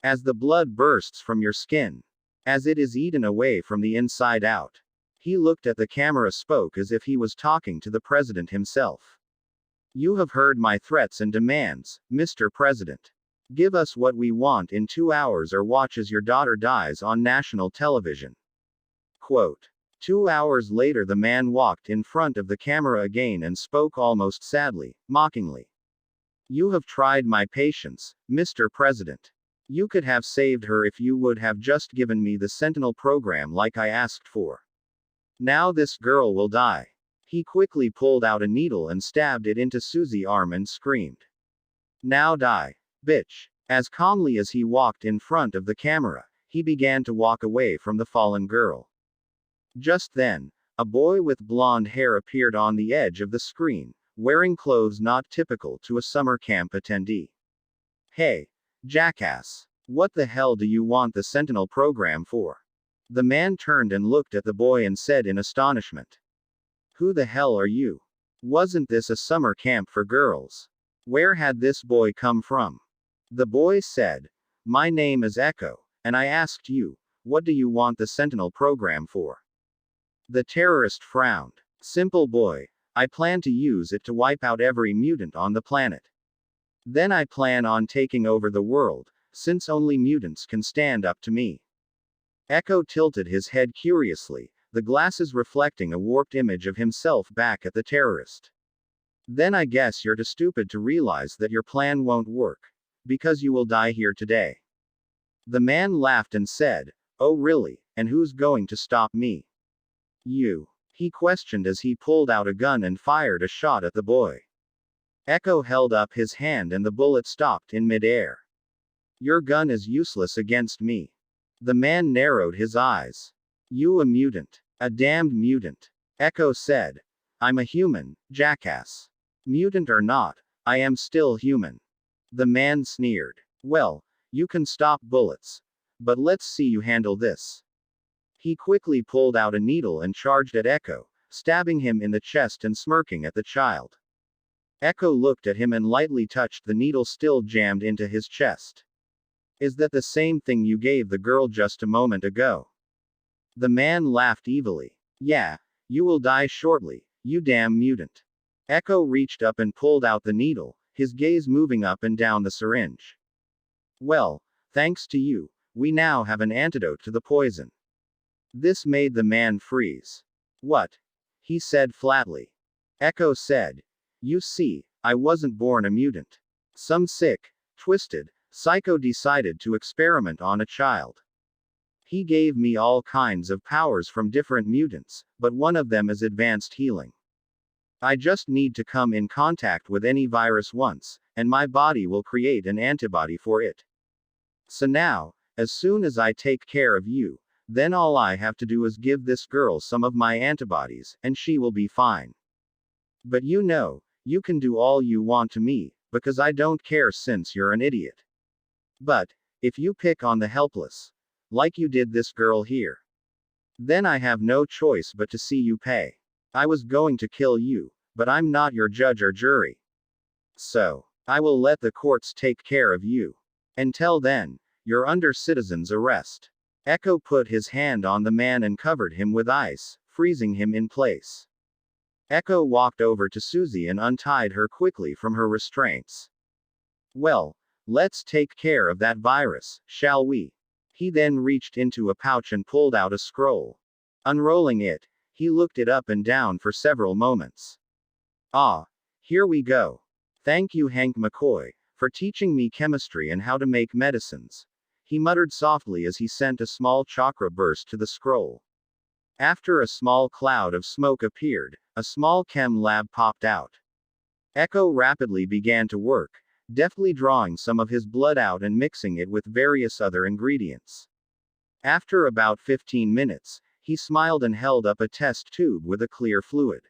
As the blood bursts from your skin. As it is eaten away from the inside out. He looked at the camera, spoke as if he was talking to the president himself. You have heard my threats and demands, Mr. President. Give us what we want in 2 hours or watch as your daughter dies on national television. Quote. 2 hours later, the man walked in front of the camera again and spoke almost sadly, mockingly. You have tried my patience, Mr. President. You could have saved her if you would have just given me the Sentinel program like I asked for. Now this girl will die. He quickly pulled out a needle and stabbed it into Susie's arm and screamed. Now die, bitch. As calmly as he walked in front of the camera, he began to walk away from the fallen girl. Just then, a boy with blonde hair appeared on the edge of the screen, wearing clothes not typical to a summer camp attendee. Hey, jackass. What the hell do you want the Sentinel program for? The man turned and looked at the boy and said in astonishment. Who the hell are you? Wasn't this a summer camp for girls? Where had this boy come from? The boy said, My name is Echo, and I asked you, what do you want the Sentinel program for? The terrorist frowned. Simple boy. I plan to use it to wipe out every mutant on the planet. Then I plan on taking over the world, since only mutants can stand up to me. Echo tilted his head curiously, the glasses reflecting a warped image of himself back at the terrorist. Then I guess you're too stupid to realize that your plan won't work. Because you will die here today. The man laughed and said, "Oh really, and who's going to stop me?" "You," he questioned as he pulled out a gun and fired a shot at the boy. Echo held up his hand and the bullet stopped in midair. "Your gun is useless against me." The man narrowed his eyes. "You a mutant. A damned mutant." Echo said. "I'm a human, jackass. Mutant or not, I am still human." The man sneered. "Well, you can stop bullets. But let's see you handle this." He quickly pulled out a needle and charged at Echo, stabbing him in the chest and smirking at the child. Echo looked at him and lightly touched the needle still jammed into his chest. "Is that the same thing you gave the girl just a moment ago?" The man laughed evilly. "Yeah, you will die shortly, you damn mutant." Echo reached up and pulled out the needle, his gaze moving up and down the syringe. "Well, thanks to you, we now have an antidote to the poison." This made the man freeze. "What?" he said flatly. Echo said, "You see, I wasn't born a mutant. Some sick, twisted, psycho decided to experiment on a child. He gave me all kinds of powers from different mutants, but one of them is advanced healing. I just need to come in contact with any virus once, and my body will create an antibody for it. So now, as soon as I take care of you, then all I have to do is give this girl some of my antibodies, and she will be fine. But you know, you can do all you want to me, because I don't care since you're an idiot. But, if you pick on the helpless, like you did this girl here, then I have no choice but to see you pay. I was going to kill you, but I'm not your judge or jury. So, I will let the courts take care of you. Until then, you're under citizen's arrest." Echo put his hand on the man and covered him with ice, freezing him in place. Echo walked over to Susie and untied her quickly from her restraints. "Well, let's take care of that virus, shall we?" He then reached into a pouch and pulled out a scroll. Unrolling it, he looked it up and down for several moments. "Ah, here we go. Thank you, Hank McCoy, for teaching me chemistry and how to make medicines," he muttered softly as he sent a small chakra burst to the scroll. After a small cloud of smoke appeared, a small chem lab popped out. Echo rapidly began to work, deftly drawing some of his blood out and mixing it with various other ingredients. After about 15 minutes, he smiled and held up a test tube with a clear fluid.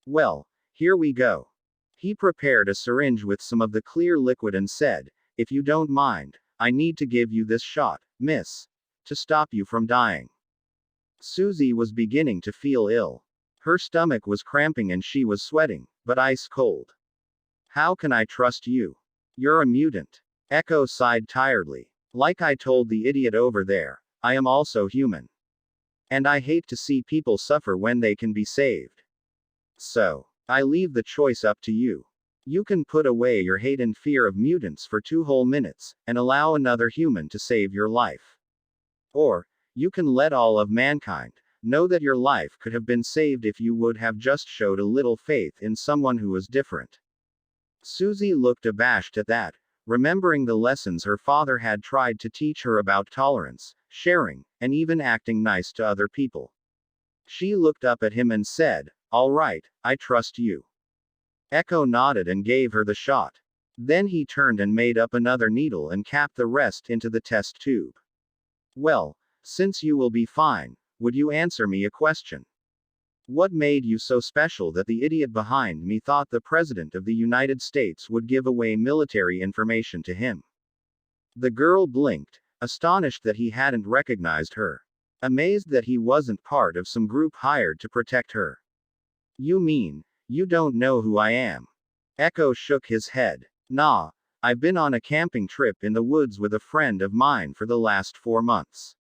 "Well, here we go." He prepared a syringe with some of the clear liquid and said, "If you don't mind, I need to give you this shot, miss, to stop you from dying." Susie was beginning to feel ill. Her stomach was cramping and she was sweating, but ice cold. "How can I trust you? You're a mutant." Echo sighed tiredly. "Like I told the idiot over there, I am also human. And I hate to see people suffer when they can be saved. So, I leave the choice up to you. You can put away your hate and fear of mutants for 2 whole minutes, and allow another human to save your life. Or, you can let all of mankind know that your life could have been saved if you would have just showed a little faith in someone who was different." Susie looked abashed at that, remembering the lessons her father had tried to teach her about tolerance, sharing, and even acting nice to other people. She looked up at him and said, "All right, I trust you." Echo nodded and gave her the shot. Then he turned and made up another needle and capped the rest into the test tube. "Well, since you will be fine, would you answer me a question? What made you so special that the idiot behind me thought the President of the United States would give away military information to him?" The girl blinked, astonished that he hadn't recognized her. Amazed that he wasn't part of some group hired to protect her. "You mean, you don't know who I am?" Echo shook his head. "Nah, I've been on a camping trip in the woods with a friend of mine for the last 4 months.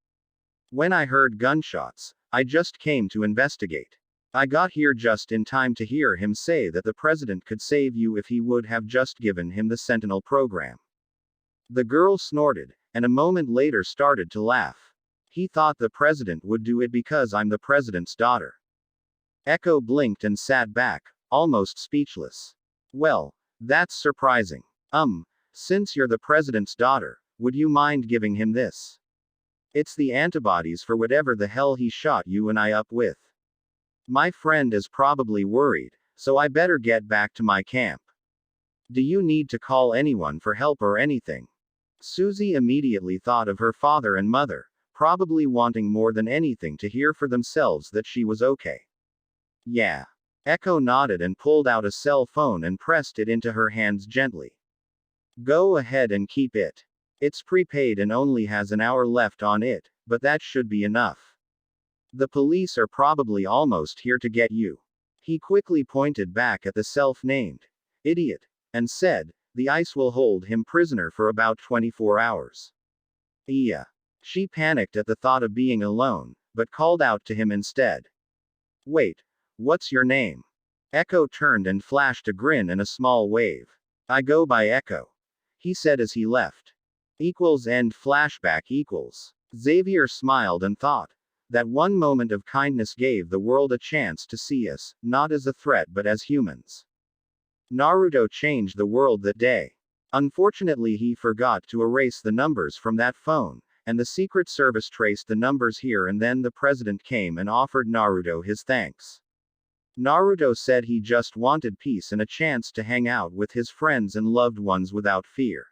When I heard gunshots, I just came to investigate. I got here just in time to hear him say that the president could save you if he would have just given him the Sentinel program. The girl snorted, and a moment later started to laugh. He thought the president would do it because I'm the president's daughter. Echo blinked and sat back, almost speechless. Well, that's surprising. Since you're the president's daughter, would you mind giving him this? It's the antibodies for whatever the hell he shot you and I up with. My friend is probably worried, so I better get back to my camp. Do you need to call anyone for help or anything? Susie immediately thought of her father and mother, probably wanting more than anything to hear for themselves that she was okay. Yeah. Echo nodded and pulled out a cell phone and pressed it into her hands gently. Go ahead and keep it. It's prepaid and only has an hour left on it, but that should be enough. The police are probably almost here to get you. He quickly pointed back at the self-named idiot, and said, the ice will hold him prisoner for about 24 hours. Yeah. She panicked at the thought of being alone, but called out to him instead. Wait. What's your name? Echo turned and flashed a grin and a small wave. I go by Echo. He said as he left. End flashback equals. Xavier smiled and thought. That one moment of kindness gave the world a chance to see us, not as a threat but as humans. Naruto changed the world that day. Unfortunately, he forgot to erase the numbers from that phone, and the Secret Service traced the numbers here, and then the president came and offered Naruto his thanks. Naruto said he just wanted peace and a chance to hang out with his friends and loved ones without fear.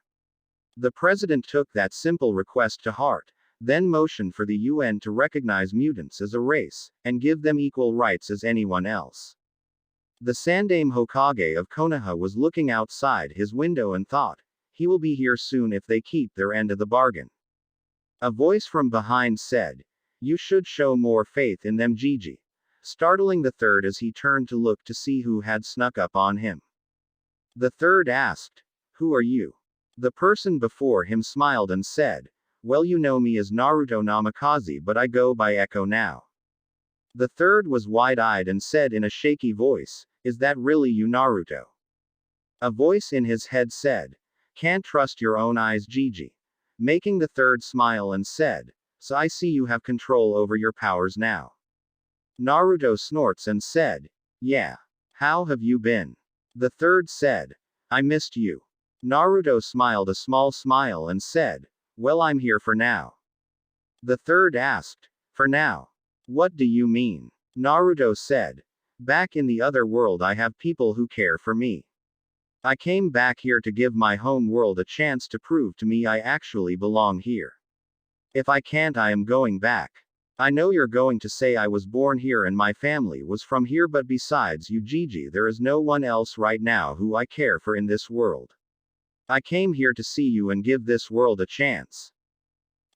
The president took that simple request to heart, then motioned for the UN to recognize mutants as a race, and give them equal rights as anyone else. The Sandaime Hokage of Konoha was looking outside his window and thought, he will be here soon if they keep their end of the bargain. A voice from behind said, you should show more faith in them, Gigi. Startling the third as he turned to look to see who had snuck up on him. The third asked, who are you? The person before him smiled and said, well, you know me as Naruto Namikaze, but I go by Echo now. The third was wide-eyed and said in a shaky voice, is that really you, Naruto? A voice in his head said, can't trust your own eyes, Gigi. Making the third smile and said, so I see you have control over your powers now. Naruto snorts and said, yeah. How have you been? The third said, I missed you. Naruto smiled a small smile and said, well, I'm here for now. The third asked, for now? What do you mean? Naruto said, back in the other world I have people who care for me. I came back here to give my home world a chance to prove to me I actually belong here. If I can't, I am going back. I know you're going to say I was born here and my family was from here, but besides you, Gigi, there is no one else right now who I care for in this world. I came here to see you and give this world a chance.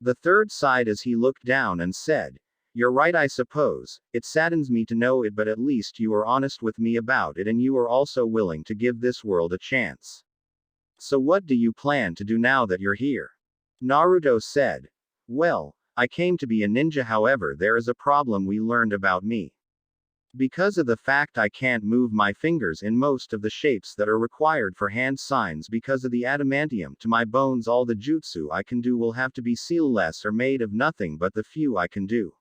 The third sighed as he looked down and said, you're right, I suppose. It saddens me to know it, but at least you are honest with me about it and you are also willing to give this world a chance. So what do you plan to do now that you're here? Naruto said, well, I came to be a ninja, however there is a problem we learned about me. Because of the fact I can't move my fingers in most of the shapes that are required for hand signs because of the adamantium to my bones, all the jutsu I can do will have to be seal-less or made of nothing but the few I can do.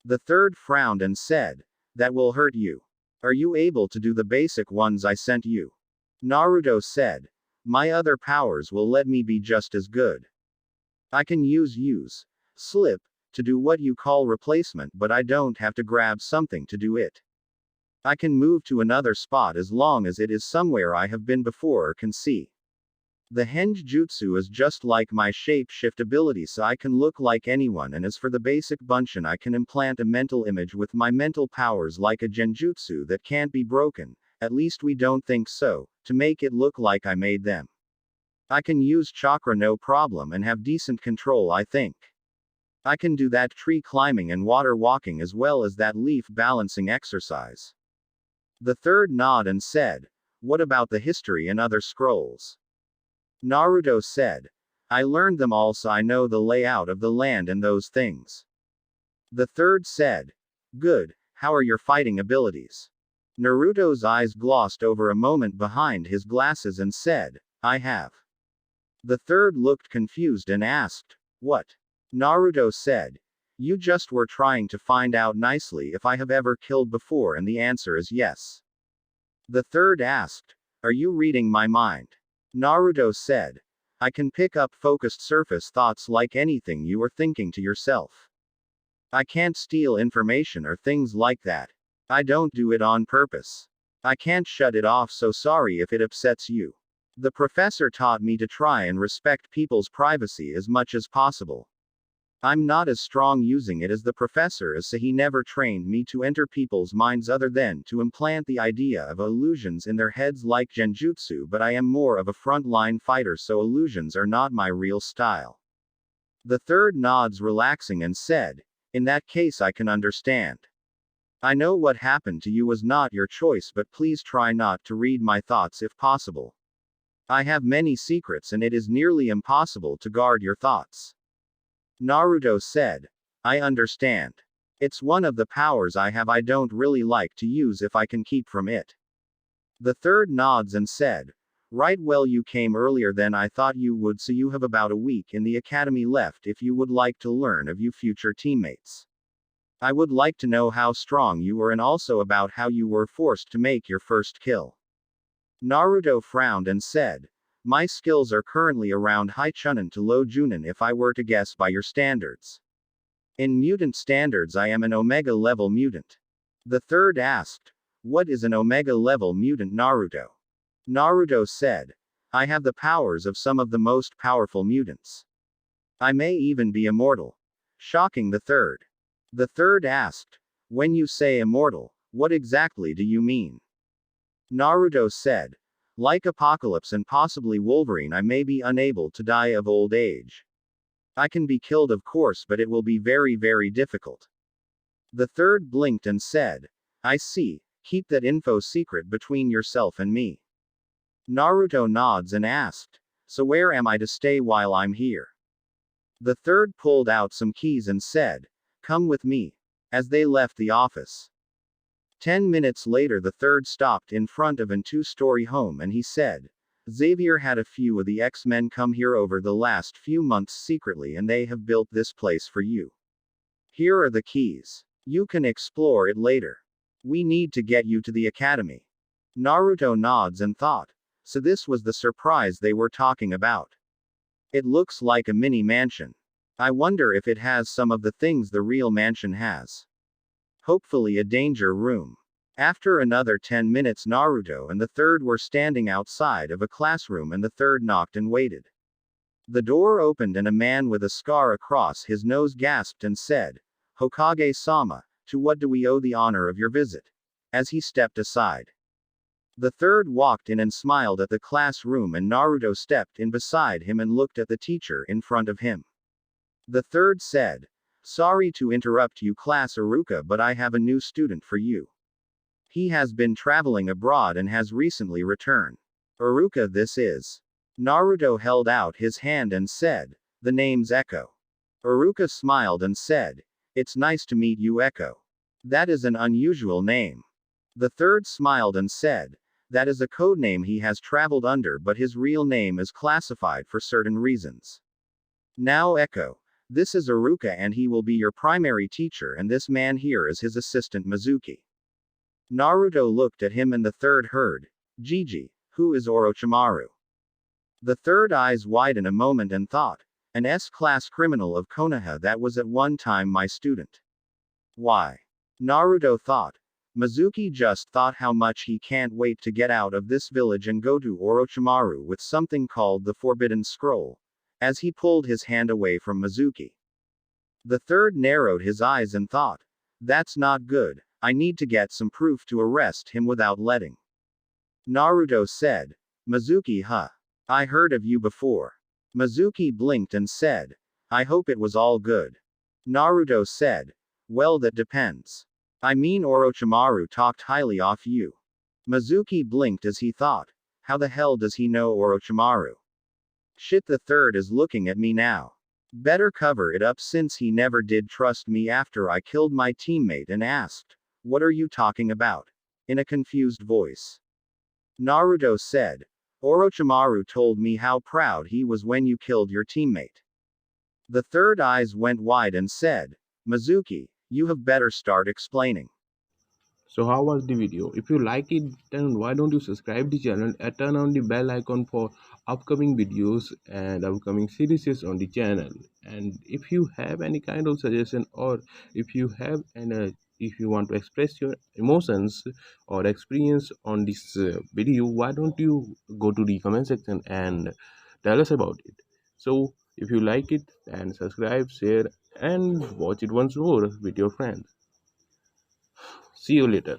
The third frowned and said, that will hurt you. Are you able to do the basic ones I sent you? Naruto said, my other powers will let me be just as good. I can use slip to do what you call replacement, but I don't have to grab something to do it. I can move to another spot as long as it is somewhere I have been before or can see. The Henge Jutsu is just like my shape shift ability, so I can look like anyone, and as for the basic Bunshin, I can implant a mental image with my mental powers like a genjutsu that can't be broken, at least we don't think so, to make it look like I made them. I can use chakra no problem and have decent control, I think. I can do that tree climbing and water walking as well as that leaf balancing exercise. The third nodded and said, what about the history and other scrolls? Naruto said, I learned them all, so I know the layout of the land and those things. The third said, good, How are your fighting abilities? Naruto's eyes glossed over a moment behind his glasses and said, I have. The third looked confused and asked, What? Naruto said, You just were trying to find out nicely if I have ever killed before, and the answer is yes. The third asked, Are you reading my mind? Naruto said, I can pick up focused surface thoughts like anything you are thinking to yourself. I can't steal information or things like that. I don't do it on purpose. I can't shut it off, so sorry if it upsets you. The professor taught me to try and respect people's privacy as much as possible. I'm not as strong using it as the professor is, so he never trained me to enter people's minds other than to implant the idea of illusions in their heads like genjutsu, but I am more of a frontline fighter, so illusions are not my real style. The third nods, relaxing, and said, In that case, I can understand. I know what happened to you was not your choice, but please try not to read my thoughts if possible. I have many secrets and it is nearly impossible to guard your thoughts. Naruto said, I understand. It's one of the powers I have I don't really like to use if I can keep from it. The third nods and said, Right, well, you came earlier than I thought you would, so you have about a week in the academy left if you would like to learn of you future teammates. I would like to know how strong you were and also about how you were forced to make your first kill. Naruto frowned and said, My skills are currently around high chunin to low junin if I were to guess by your standards. In mutant standards, I am an omega level mutant. The third asked, What is an omega level mutant, Naruto? Naruto said, I have the powers of some of the most powerful mutants. I may even be immortal. Shocking the third. The third asked, When you say immortal, what exactly do you mean? Naruto said, Like Apocalypse and possibly Wolverine, I may be unable to die of old age. I can be killed, of course, but it will be very, very difficult. The third blinked and said, I see, keep that info secret between yourself and me. Naruto nods and asked, So where am I to stay while I'm here? The third pulled out some keys and said, Come with me. As they left the office. 10 minutes later, the third stopped in front of a 2-story home and he said, Xavier had a few of the X-Men come here over the last few months secretly and they have built this place for you. Here are the keys. You can explore it later. We need to get you to the academy. Naruto nods and thought, so this was the surprise they were talking about. It looks like a mini mansion. I wonder if it has some of the things the real mansion has. Hopefully a danger room. After another 10 minutes, Naruto and the third were standing outside of a classroom and the third knocked and waited. The door opened and a man with a scar across his nose gasped and said, Hokage-sama, to what do we owe the honor of your visit? As he stepped aside. The third walked in and smiled at the classroom and Naruto stepped in beside him and looked at the teacher in front of him. The third said, Sorry to interrupt you, class Iruka, but I have a new student for you. He has been traveling abroad and has recently returned. Iruka, this is. Naruto held out his hand and said, The name's Echo. Iruka smiled and said, It's nice to meet you, Echo. That is an unusual name. The third smiled and said, That is a code name he has traveled under, but his real name is classified for certain reasons. Now, Echo. This is Iruka and he will be your primary teacher, and this man here is his assistant Mizuki. Naruto looked at him and the third heard, Gigi, who is Orochimaru? The third eyes widened a moment and thought, an S-class criminal of Konoha that was at one time my student. Why? Naruto thought. Mizuki just thought how much he can't wait to get out of this village and go to Orochimaru with something called the Forbidden Scroll. As he pulled his hand away from Mizuki. The third narrowed his eyes and thought, That's not good, I need to get some proof to arrest him without letting. Naruto said, Mizuki, huh? I heard of you before. Mizuki blinked and said, I hope it was all good. Naruto said, Well, that depends. I mean, Orochimaru talked highly of you. Mizuki blinked as he thought, How the hell does he know Orochimaru? Shit, the third is looking at me now. Better cover it up since he never did trust me after I killed my teammate and asked, What are you talking about? In a confused voice. Naruto said. Orochimaru told me how proud he was when you killed your teammate. The third eyes went wide and said, Mizuki, you have better start explaining. So how was the video? If you like it, then why don't you subscribe the channel and turn on the bell icon for upcoming videos and upcoming series on the channel. And if you have any kind of suggestion, or if you have if you want to express your emotions or experience on this video, why don't you go to the comment section and tell us about it? So if you like it, then subscribe, share, and watch it once more with your friends. See you later.